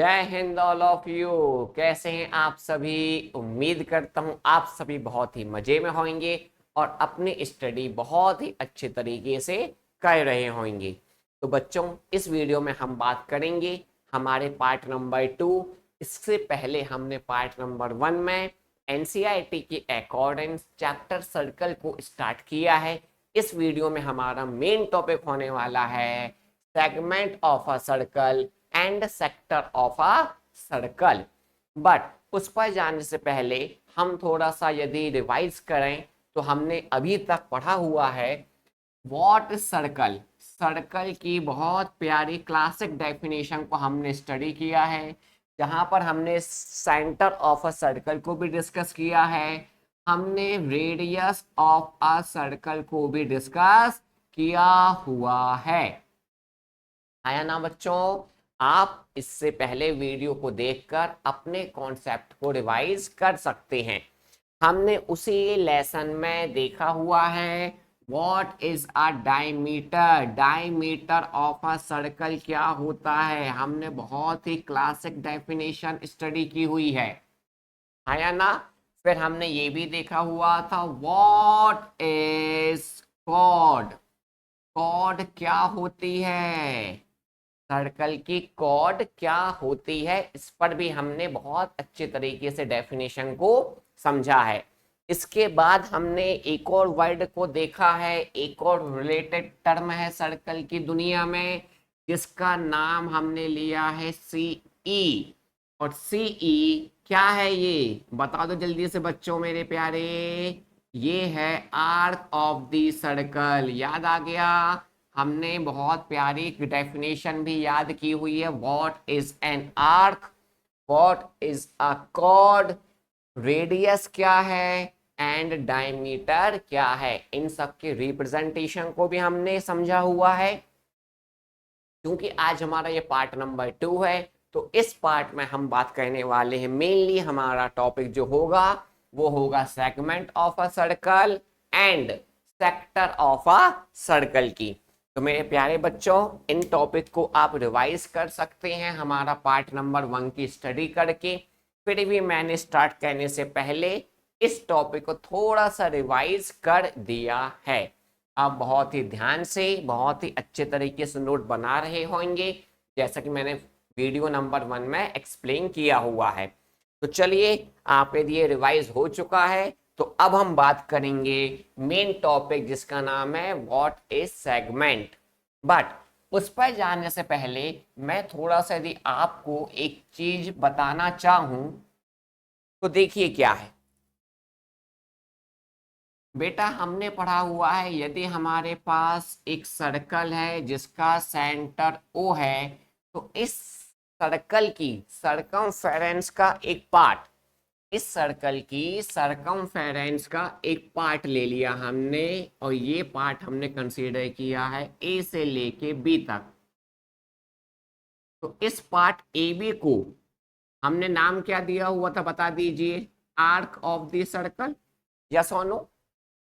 जय Hind all of you. कैसे हैं आप सभी? उम्मीद करता हूं आप सभी बहुत ही मजे में होंगे और अपनी स्टडी बहुत ही अच्छे तरीके से कर रहे होंगे। तो बच्चों, इस वीडियो में हम बात करेंगे हमारे पार्ट नंबर 2। इससे पहले हमने पार्ट नंबर 1 में एनसीईआरटी के अकॉर्डिंग चैप्टर सर्कल को स्टार्ट किया है। इस वीडियो में हमारा मेन टॉपिक होने वाला है segment of a circle and sector of a circle. But उस पर जाने से पहले हम थोड़ा सा यदि रिवाइज करें तो हमने अभी तक पढ़ा हुआ है व्हाट इज सर्कल। सर्कल की बहुत प्यारी क्लासिक डेफिनेशन को हमने स्टडी किया है, जहां पर हमने सेंटर ऑफ अ सर्कल को भी डिस्कस किया है, हमने रेडियस ऑफ अ सर्कल को भी डिस्कस किया हुआ है। आया ना बच्चों? आप इससे पहले वीडियो को देखकर अपने कॉन्सेप्ट को रिवाइज कर सकते हैं। हमने उसी लेसन में देखा हुआ है what is a diameter. Diameter of a circle क्या होता है, हमने बहुत ही क्लासिक डेफिनेशन स्टडी की हुई है या ना? फिर हमने ये भी देखा हुआ था व्हाट इज कॉर्ड। कॉर्ड क्या होती है, सर्कल की कॉर्ड क्या होती है, इस पर भी हमने बहुत अच्छे तरीके से डेफिनेशन को समझा है। इसके बाद हमने एक और वर्ड को देखा है, एक और रिलेटेड टर्म है सर्कल की दुनिया में, जिसका नाम हमने लिया है सीई। और सीई क्या है ये बता दो जल्दी से बच्चों मेरे प्यारे। ये है आर्क ऑफ द सर्कल। याद आ गया? हमने बहुत प्यारी डेफिनेशन भी याद की हुई है। What is an arc, what is a cord, radius क्या है एंड डायमीटर क्या है, इन सब के रिप्रेजेंटेशन को भी हमने समझा हुआ है। क्योंकि आज हमारा ये पार्ट नंबर 2 है, तो इस पार्ट में हम बात करने वाले हैं, मेनली हमारा टॉपिक जो होगा वो होगा segment of a circle and sector of a circle की। तो मेरे प्यारे बच्चों, इन टॉपिक को आप रिवाइज कर सकते हैं हमारा पार्ट नंबर 1 की स्टडी करके। फिर भी मैंने स्टार्ट करने से पहले इस टॉपिक को थोड़ा सा रिवाइज कर दिया है। आप बहुत ही ध्यान से बहुत ही अच्छे तरीके से नोट बना रहे होंगे, जैसा कि मैंने वीडियो नंबर 1 में एक्सप्लेन किया हुआ है। तो चलिए, आप यदि ये रिवाइज हो चुका है तो अब हम बात करेंगे मेन टॉपिक, जिसका नाम है व्हाट इज सेगमेंट। बट उस पर जाने से पहले मैं थोड़ा सा यदि आपको एक चीज बताना चाहूं तो देखिए क्या है बेटा। हमने पढ़ा हुआ है यदि हमारे पास एक सर्कल है जिसका सेंटर O है, तो इस सर्कल की सरकमफेरेंस का एक पार्ट, इस सर्कल की सरकमफेरेंस का एक पार्ट ले लिया हमने, और ये पार्ट हमने कंसीडर किया है A से लेके B तक। तो इस पार्ट AB को हमने नाम क्या दिया हुआ था बता दीजिए? Arc of the circle. Yes और नो?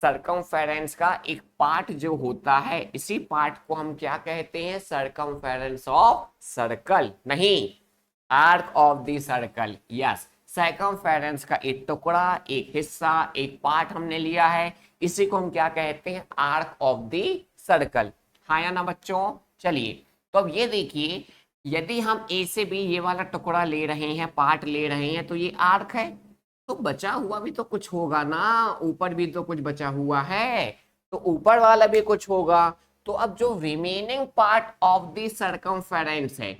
सरकमफेरेंस का एक पार्ट जो होता है, इसी पार्ट को हम क्या कहते हैं? सरकमफेरेंस ऑफ सर्कल, नहीं arc of the circle. Yes, circumference का एक टुकड़ा, एक हिस्सा, एक पार्ट हमने लिया है, इसी को हम क्या कहते हैं? Arc of the circle. हाँ या ना बच्चों? चलिए, तो अब ये देखिए, यदि हम ए से बी ये वाला टुकड़ा ले रहे हैं, पार्ट ले रहे हैं, तो ये आर्क है। तो बचा हुआ भी तो कुछ होगा ना, ऊपर भी तो कुछ बचा हुआ है, तो ऊपर वाला भी कुछ होगा। तो अब जो remaining part of the circumference है,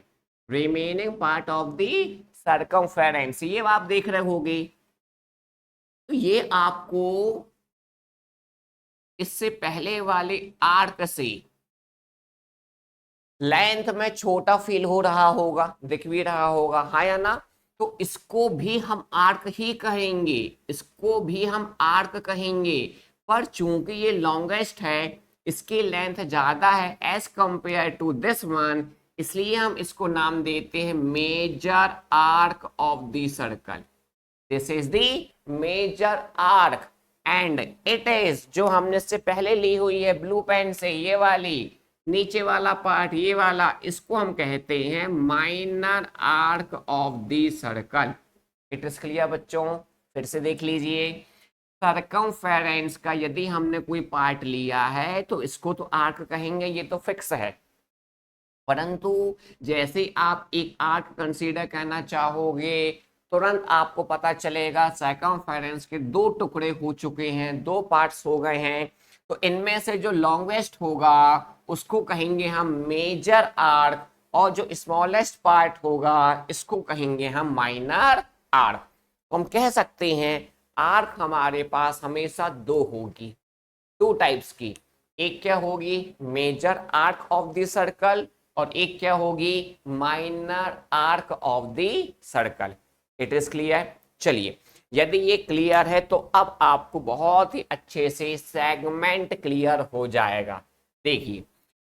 remaining part of the circumference, ये आप देख रहे होगे। तो ये आपको इससे पहले वाले आर्क से लेंथ में छोटा फील हो रहा होगा, दिख भी रहा होगा, हाँ या ना? तो इसको भी हम आर्क ही कहेंगे, इसको भी हम आर्क कहेंगे। पर चूंकि ये लॉन्गेस्ट है, इसकी लेंथ ज्यादा है as compare to this one, इसलिए हम इसको नाम देते हैं major arc of the circle. This is the major arc and it is, जो हमने इससे पहले ली हुई है ब्लू पेन से, ये वाली, नीचे वाला पार्ट ये वाला, इसको हम कहते हैं minor arc of the circle. It is clear बच्चों? फिर से देख लीजिए, सरकमफेरेंस का यदि हमने कोई पार्ट लिया है तो इसको तो आर्क कहेंगे, ये तो फिक्स है। परंतु जैसे आप एक आर्क कंसीडर करना चाहोगे, तुरंत आपको पता चलेगा सरकमफेरेंस के दो टुकड़े हो चुके हैं, दो पार्ट्स हो गए हैं, तो इनमें से जो लॉन्गेस्ट होगा उसको कहेंगे हम मेजर आर्क, और जो स्मॉलेस्ट पार्ट होगा इसको कहेंगे हम माइनर आर्क। तो हम कह सकते हैं आर्क हमारे पास हमेशा दो होगी, टू टाइप्स की। एक क्या होगी, major arc of the circle, और एक क्या होगी, minor arc of the circle. It is clear? चलिए, यदि ये क्लियर है तो अब आपको बहुत ही अच्छे से सेगमेंट क्लियर हो जाएगा। देखिए,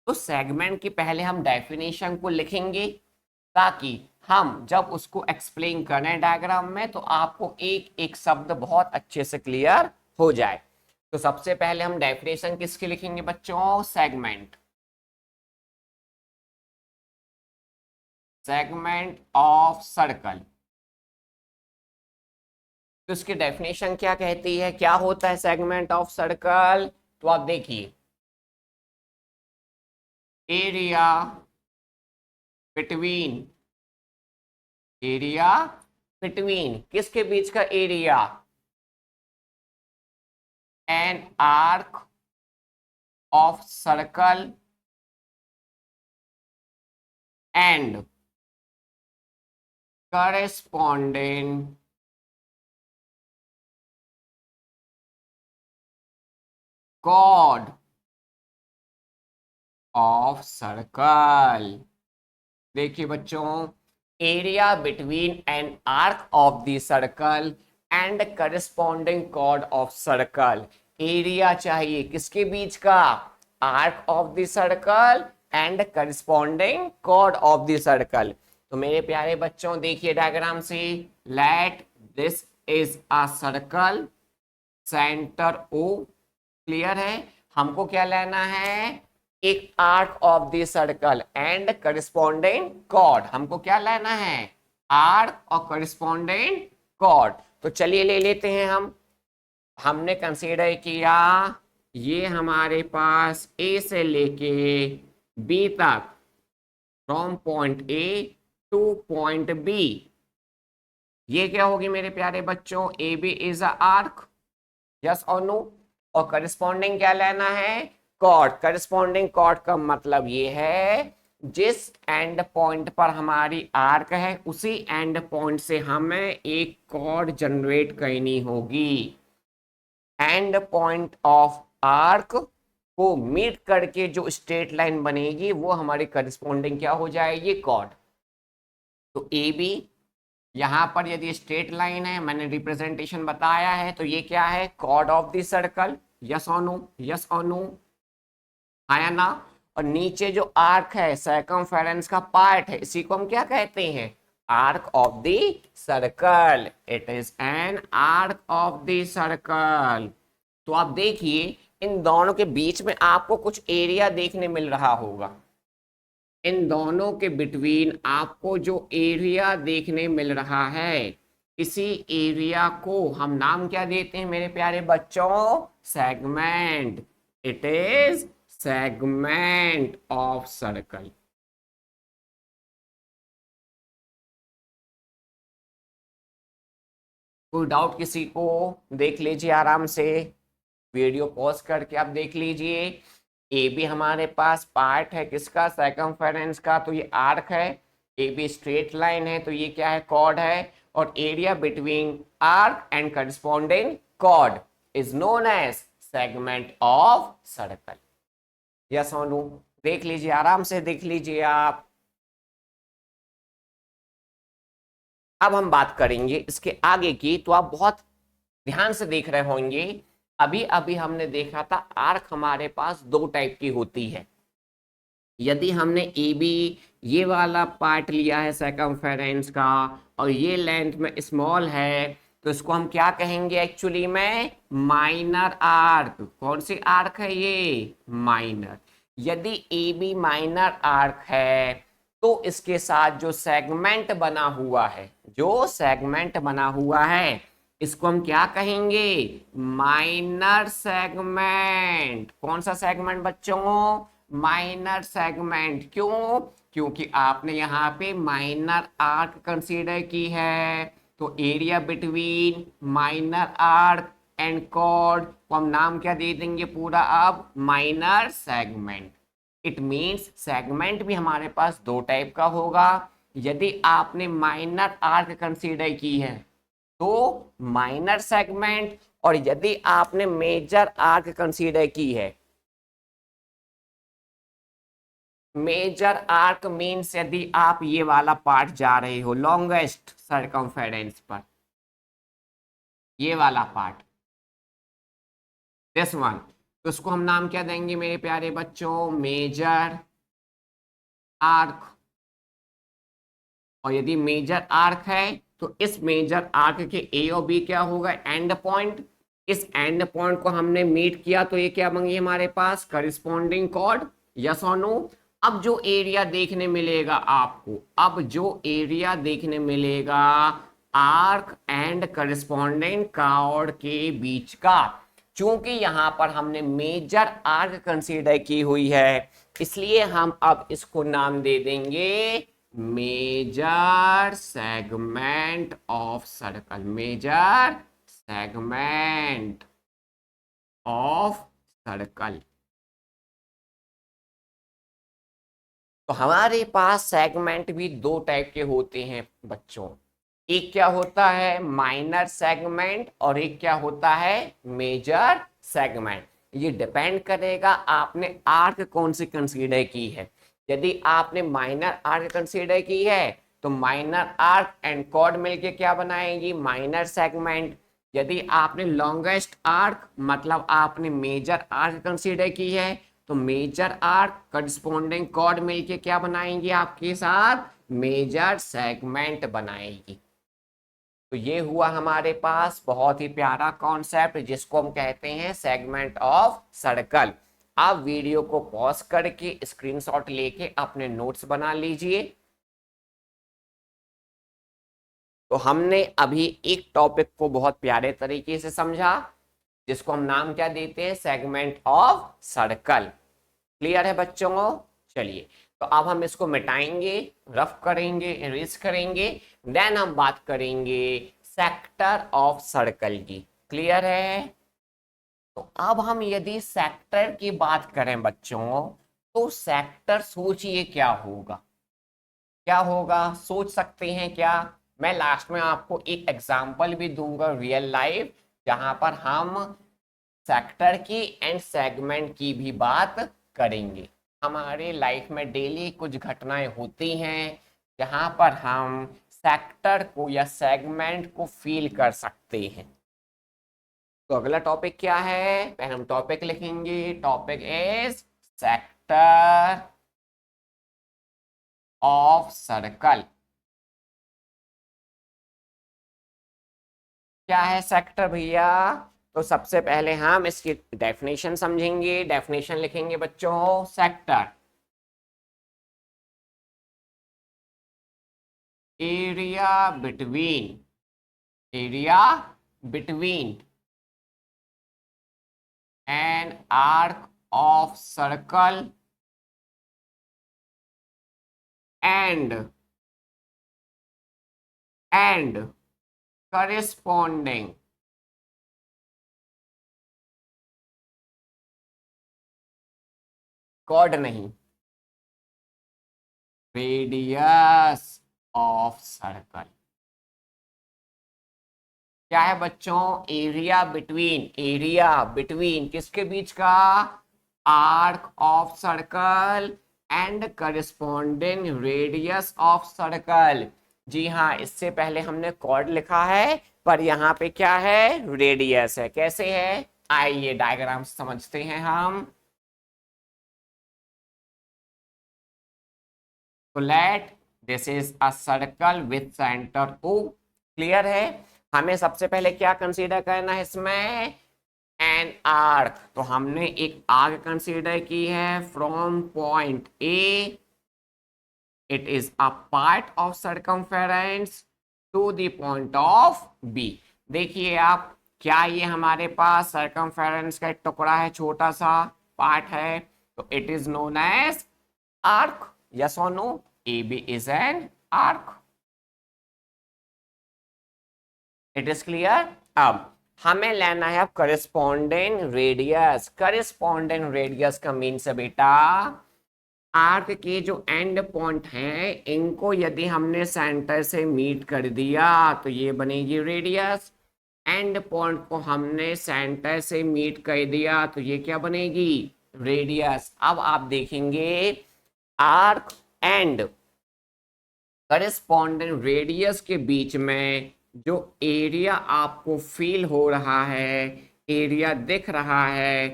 तो सेगमेंट की पहले हम डेफिनेशन को लिखेंगे, ताकि हम जब उसको एक्सप्लेन करें डायग्राम में तो आपको एक एक शब्द बहुत अच्छे से क्लियर हो जाए। तो सबसे पहले हम डेफिनेशन किसकी लिखेंगे बच्चों, सेगमेंट। Segment of circle. तो इसकी डेफिनेशन क्या कहती है, क्या होता है सेगमेंट ऑफ सर्कल? तो आप देखिए, एरिया बिटवीन, एरिया बिटवीन किसके बीच का area, an arc of circle and corresponding chord of circle. देखिए बच्चों, area between an arc of the circle and corresponding chord of circle. Area चाहिए किसके बीच का, arc of the circle and corresponding chord of the circle. तो मेरे प्यारे बच्चों देखिए डायग्राम से, let this is a circle, centre O. Clear है? हमको क्या लेना है, एक arc of the circle and corresponding cord. हमको क्या लेना है, आर्क और करस्पॉन्डिंग कॉर्ड। तो चलिए ले लेते हैं हम। हमने कंसीडर किया ये हमारे पास ए से लेके बी तक, from point A to point B, ये क्या होगी मेरे प्यारे बच्चों, A B is a arc, yes और नो। और करस्पॉन्डिंग क्या लेना है, कॉर्ड। करस्पॉन्डिंग कॉर्ड का मतलब ये है जिस एंड पॉइंट पर हमारी आर्क है उसी एंड पॉइंट से हमें एक कॉर्ड जनरेट करनी होगी। एंड पॉइंट ऑफ आर्क को मीट करके जो स्ट्रेट लाइन बनेगी वो हमारी करस्पॉन्डिंग क्या हो जाएगी, कॉर्ड। तो ए बी यहां पर यदि स्ट्रेट लाइन है, मैंने रिप्रेजेंटेशन बताया है, तो ये क्या है, chord of the circle. Yes और नो, यस और नो, आया ना। और नीचे जो आर्क है सर्कमफेरेंस का पार्ट है, इसी को हम क्या कहते हैं, arc of the circle. It is an arc of the circle. तो आप देखिए इन दोनों के बीच में आपको कुछ एरिया देखने मिल रहा होगा। इन दोनों के बिटवीन आपको जो एरिया देखने मिल रहा है, इसी एरिया को हम नाम क्या देते हैं मेरे प्यारे बच्चों, segment. It is segment of circle. कोई डाउट किसी को? देख लीजिए आराम से, वीडियो पॉज करके आप देख लीजिए। ए बी हमारे पास पार्ट है किसका, सर्कमफेरेंस का, तो ये आर्क है। ए बी स्ट्रेट लाइन है तो ये क्या है, कॉर्ड है। और area between arc and corresponding chord is known as segment of circle. Yes और नो? देख लीजिए आराम से, देख लीजिए आप। अब हम बात करेंगे इसके आगे की, तो आप बहुत ध्यान से देख रहे होंगे। अभी अभी हमने देखा था आर्क हमारे पास दो टाइप की होती है। यदि हमने ए बी ये वाला पार्ट लिया है सर्कमफेरेंस का और ये लेंथ में स्मॉल है, तो इसको हम क्या कहेंगे एक्चुअली में, माइनर आर्क। कौन सी आर्क है ये, माइनर। यदि ए बी माइनर आर्क है तो इसके साथ जो सेगमेंट बना हुआ है, जो सेगमेंट बना हुआ है, इसको हम क्या कहेंगे? Minor segment. कौन सा सेगमेंट बच्चों? Minor segment. क्यों? क्योंकि आपने यहाँ पे माइनर आर्क कंसीडर की है, तो area between minor arc and chord को हम नाम क्या दे देंगे पूरा? अब minor segment. It means segment भी हमारे पास दो टाइप का होगा। यदि आपने माइनर आर्क कंसीडर की है तो माइनर सेगमेंट, और यदि आपने मेजर आर्क कंसीडर की है, मेजर आर्क मीन्स यदि आप ये वाला पार्ट जा रहे हो लॉन्गेस्ट सर्कमफेरेंस पर, ये वाला पार्ट, दिस वन, तो उसको हम नाम क्या देंगे मेरे प्यारे बच्चों? Major arc. और यदि मेजर आर्क है तो इस मेजर आर्क के ए और बी क्या होगा? And point. इस एंड पॉइंट को हमने मीट किया तो ये क्या बन गई हमारे पास? Corresponding chord. यस और नो? अब जो एरिया देखने मिलेगा आपको, अब जो एरिया देखने मिलेगा आर्क एंड करिस्पॉन्डिंग कॉर्ड के बीच का, चूंकि यहां पर हमने मेजर आर्क कंसीडर की हुई है, इसलिए हम अब इसको नाम दे देंगे major segment of circle. Major segment of circle. तो हमारे पास सेगमेंट भी दो टाइप के होते हैं बच्चों। एक क्या होता है? माइनर सेगमेंट, और एक क्या होता है? Major segment. ये डिपेंड करेगा आपने आर्क कौन सी कंसीडर की है। यदि आपने माइनर आर्क कंसीडर की है तो माइनर आर्क एंड कॉर्ड मिलके क्या बनाएंगी? Minor segment. यदि आपने लॉन्गेस्ट आर्क मतलब आपने मेजर आर्क कंसीडर की है तो मेजर आर्क करस्पॉन्डिंग कॉर्ड मिलके क्या बनाएंगे आपके साथ? मेजर सेगमेंट बनाएगी। तो ये हुआ हमारे पास बहुत ही प्यारा कॉन्सेप्ट जिसको हम कहते हैं सेगमेंट ऑफ सर्कल। आप वीडियो को पॉज करके स्क्रीनशॉट लेके अपने नोट्स बना लीजिए। तो हमने अभी एक टॉपिक को बहुत प्यारे तरीके से समझा जिसको हम नाम क्या देते हैं? Segment of circle. क्लियर है बच्चों? चलिए, तो अब हम इसको मिटाएंगे, रफ करेंगे, इरेज करेंगे, देन हम बात करेंगे सेक्टर ऑफ सर्कल की। क्लियर है? तो अब हम यदि सेक्टर की बात करें बच्चों, तो सेक्टर सोचिए क्या होगा? क्या होगा सोच सकते हैं क्या? मैं लास्ट में आपको एक एग्जांपल भी दूंगा रियल लाइफ, जहां पर हम सेक्टर की एंड सेगमेंट की भी बात करेंगे। हमारे लाइफ में डेली कुछ घटनाएं होती हैं जहां पर हम सेक्टर को या सेगमेंट को फील कर सकते हैं। तो अगला टॉपिक क्या है? पहले हम टॉपिक लिखेंगे। Topic is sector of circle. क्या है सेक्टर भैया? तो सबसे पहले हम इसकी डेफिनेशन समझेंगे। डेफिनेशन लिखेंगे बच्चों। Sector, area between, area between an arc of circle and corresponding chord नहीं, रेडियस ऑफ सर्कल। क्या है बच्चों? एरिया बिटवीन, एरिया बिटवीन किसके बीच का? Arc of circle and corresponding radius of circle. जी हाँ, इससे पहले हमने कॉर्ड लिखा है पर यहाँ पे क्या है? रेडियस है। कैसे है? आइए डायग्राम समझते हैं हम। तो late this is a circle with centre O। Clear है? हमें सबसे पहले क्या कंसीडर करना है इसमें? एन आर्क, तो हमने एक आर्क कंसीडर की है from point A, it is a part of circumference to the point of B. देखिए आप, क्या ये हमारे पास सर्कमफेरेंस का एक टुकड़ा है, छोटा सा पार्ट है, तो it is known as arc. Yes और no? A B is an arc. It is clear? अब हमें लेना है अब करिस्पॉन्डिंग रेडियस। करिस्पॉन्डिंग रेडियस का मीन्स है बेटा, आर्क के जो एंड पॉइंट हैं इनको यदि हमने सेंटर से मीट कर दिया तो ये बनेगी रेडियस। एंड पॉइंट को हमने सेंटर से मीट कर दिया तो ये क्या बनेगी? रेडियस। अब आप देखेंगे आर्क एंड करेस्पॉन्डेंट रेडियस के बीच में जो एरिया आपको फील हो रहा है, एरिया दिख रहा है,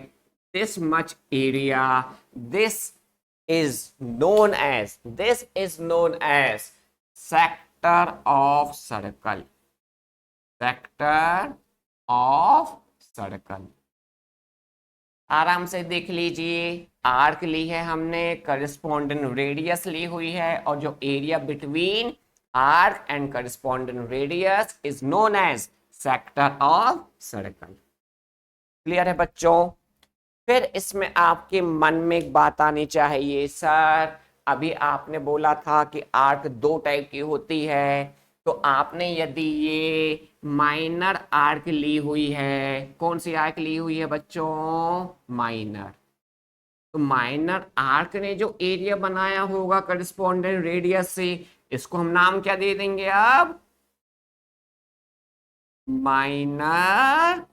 this much area, this this is known as sector of circle. Sector of circle. आराम से देख लीजिए, आर्क ली है हमने, करस्पॉन्डेंट रेडियस ली हुई है, और जो area between arc and correspondent radius is known as sector of circle. Clear है बच्चों? फिर इसमें आपके मन में एक बात आनी चाहिए, सर अभी आपने बोला था कि आर्क दो टाइप की होती है, तो आपने यदि ये माइनर आर्क ली हुई है, कौन सी आर्क ली हुई है बच्चों? माइनर। तो माइनर आर्क ने जो एरिया बनाया होगा करस्पॉन्डेंट रेडियस से, इसको हम नाम क्या दे देंगे अब? Minor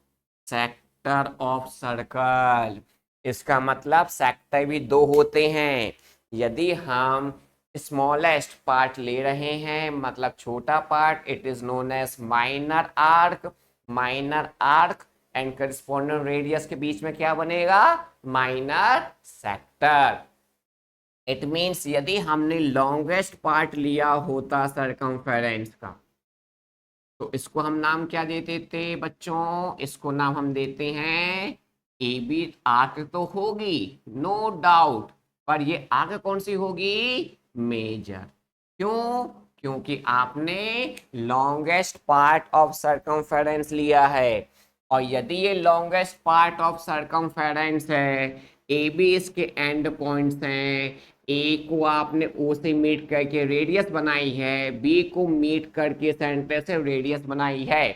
sector of circle. इसका मतलब सेक्टर भी दो होते हैं। यदि हम स्मॉलेस्ट पार्ट ले रहे हैं, मतलब छोटा part, it is known as minor arc. Minor arc and correspondent radius के बीच में क्या बनेगा? Minor sector. इट मीन्स यदि हमने लॉन्गेस्ट पार्ट लिया होता सर्कमफेरेंस का, तो इसको हम नाम क्या देते थे बच्चों? इसको नाम हम देते हैं ए बी। आर्क तो होगी नो डाउट, पर ये आर्क कौन सी होगी? मेजर। क्यों? क्योंकि आपने लॉन्गेस्ट पार्ट ऑफ सर्कमफेरेंस लिया है, और यदि ये लॉन्गेस्ट पार्ट ऑफ सर्कमफेरेंस है, ए बी इसके एंड पॉइंट्स हैं, ए को आपने ओ से मीट करके रेडियस बनाई है, बी को मीट करके सेंटर से रेडियस बनाई है,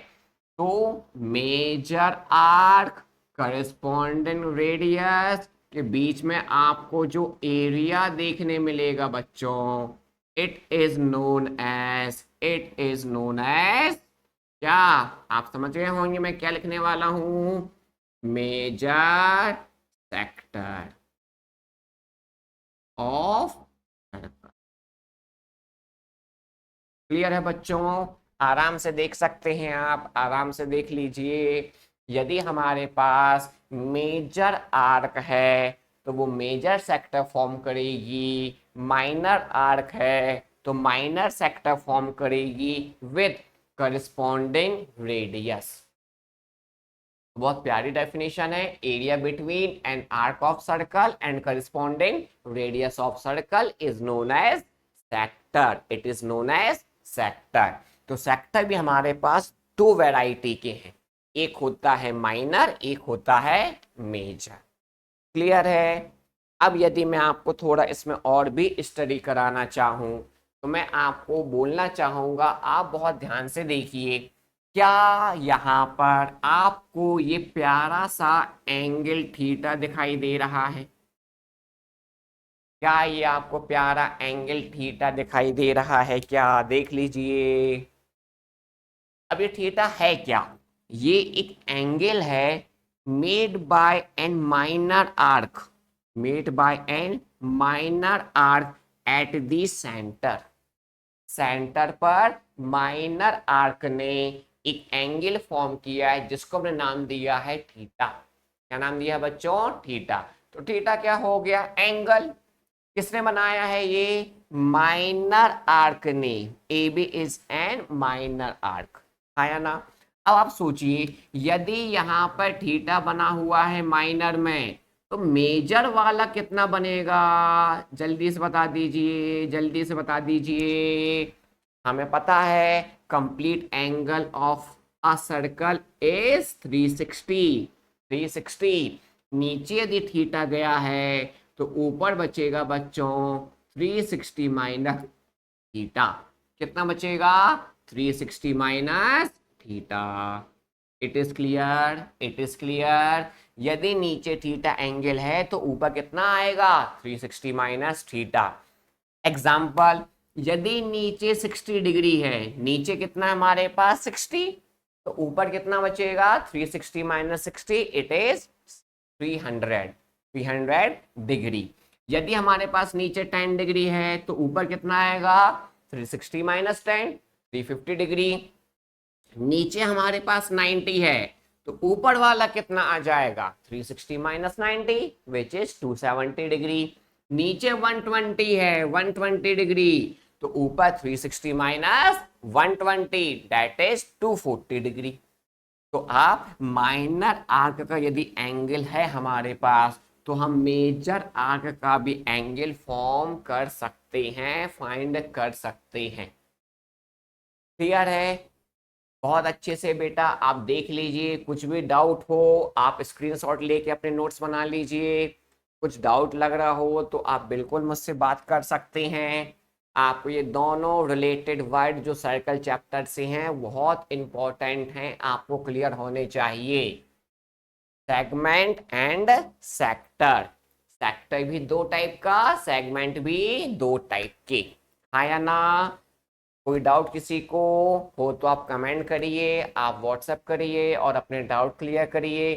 तो मेजर आर्क करस्पॉन्डिंग रेडियस के बीच में आपको जो एरिया देखने मिलेगा बच्चों, इट इज नोन एज क्या? आप समझ गए होंगे मैं क्या लिखने वाला हूं? Major sector of circle. Clear है बच्चों? आराम से देख सकते हैं आप, आराम से देख लीजिए। यदि हमारे पास मेजर आर्क है तो वो मेजर सेक्टर फॉर्म करेगी, माइनर आर्क है तो माइनर सेक्टर फॉर्म करेगी विद करस्पॉन्डिंग रेडियस। बहुत प्यारी डेफिनेशन है। Area between an arc of circle and corresponding radius of circle is known as sector. It is known as sector. तो sector भी हमारे पास दो वैरायटी के हैं, एक होता है माइनर, एक होता है मेजर। क्लियर है? अब यदि मैं आपको थोड़ा इसमें और भी स्टडी कराना चाहूं तो मैं आपको बोलना चाहूंगा, आप बहुत ध्यान से देखिए। क्या यहाँ पर आपको ये प्यारा सा एंगल थीटा दिखाई दे रहा है? क्या ये आपको प्यारा एंगल थीटा दिखाई दे रहा है क्या? देख लीजिए। अब ये थीटा है क्या? ये एक एंगल है made by an minor arc, made by an minor arc at the centre. Centre पर माइनर आर्क ने एक एंगल फॉर्म किया है जिसको हमने नाम दिया है थीटा। क्या नाम दिया बच्चों? थीटा। तो थीटा क्या हो गया? एंगल। किसने बनाया है ये? माइनर आर्क ने। A B is an minor arc, आया ना? अब आप सोचिए, यदि यहाँ पर थीटा बना हुआ है माइनर में, तो मेजर वाला कितना बनेगा? जल्दी से बता दीजिए, जल्दी से बता दीजिए। हमें पता है complete angle of a circle is 360। 360 नीचे यदि थीटा गया है तो ऊपर बचेगा बच्चों 360 माइनस थीटा। कितना बचेगा? 360 minus theta. It is clear, it is clear. यदि नीचे थीटा एंगल है तो ऊपर कितना आएगा? 360 माइनस थीटा। एग्जाम्पल, यदि नीचे 60 डिग्री है, नीचे कितना है हमारे पास? 60, तो ऊपर कितना बचेगा? 360 माइनस 60, इट इज 300। 300 डिग्री। यदि हमारे पास नीचे 10 डिग्री है तो ऊपर कितना आएगा? 360 माइनस 10, 350 डिग्री। नीचे हमारे पास 90 है तो ऊपर वाला कितना आ जाएगा? 360 माइनस 90 विच इज 270 डिग्री। नीचे 120 है, 120 डिग्री, तो ऊपर 360 माइनस 120 दैट इज 240 डिग्री। तो आप माइनर आर्क का यदि एंगल है हमारे पास तो हम मेजर आर्क का भी एंगल फॉर्म कर सकते हैं, फाइंड कर सकते हैं। क्लियर है? बहुत अच्छे से बेटा आप देख लीजिए। कुछ भी डाउट हो आप स्क्रीनशॉट लेके अपने नोट्स बना लीजिए। कुछ डाउट लग रहा हो तो आप बिल्कुल मुझसे बात कर सकते हैं। आपको ये दोनों रिलेटेड वर्ड जो सर्कल चैप्टर से हैं बहुत इंपॉर्टेंट हैं, आपको क्लियर होने चाहिए। Segment and sector. सेक्टर भी दो टाइप का, सेगमेंट भी दो टाइप के। हाँ या ना? कोई डाउट किसी को हो तो आप कमेंट करिए, आप व्हाट्सएप करिए और अपने डाउट क्लियर करिए।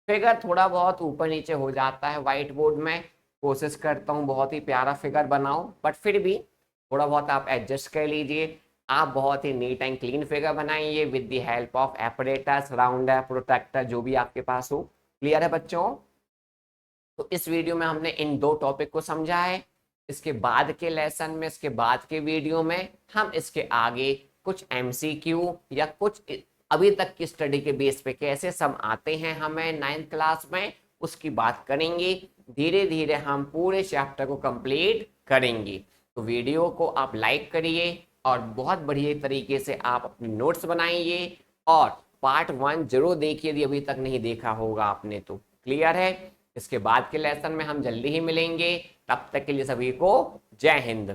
फिगर थोड़ा बहुत ऊपर नीचे हो जाता है व्हाइट बोर्ड में, कोशिश करता हूँ बहुत ही प्यारा फिगर बनाऊं, बट फिर भी थोड़ा बहुत आप एडजस्ट कर लीजिए। आप बहुत ही नीट एंड क्लीन फिगर बनाइए with the help of apparatus, rounder, protractor, जो भी आपके पास हो। क्लियर है बच्चों? तो इस वीडियो में हमने इन दो टॉपिक को समझा है। इसके बाद के लेसन में, इसके बाद के वीडियो में हम इसके आगे कुछ एमसीक्यू या कुछ अभी तक की स्टडी के बेस पे कैसे सम आते हैं हमें 9th क्लास में, उसकी बात करेंगे। धीरे धीरे हम पूरे चैप्टर को कंप्लीट करेंगे। तो वीडियो को आप लाइक करिए और बहुत बढ़िया तरीके से आप अपने नोट्स बनाइए और पार्ट 1 जरूर देखिए यदि अभी तक नहीं देखा होगा आपने तो। क्लियर है? इसके बाद के लेसन में हम जल्दी ही मिलेंगे। तब तक के लिए सभी को जय हिंद।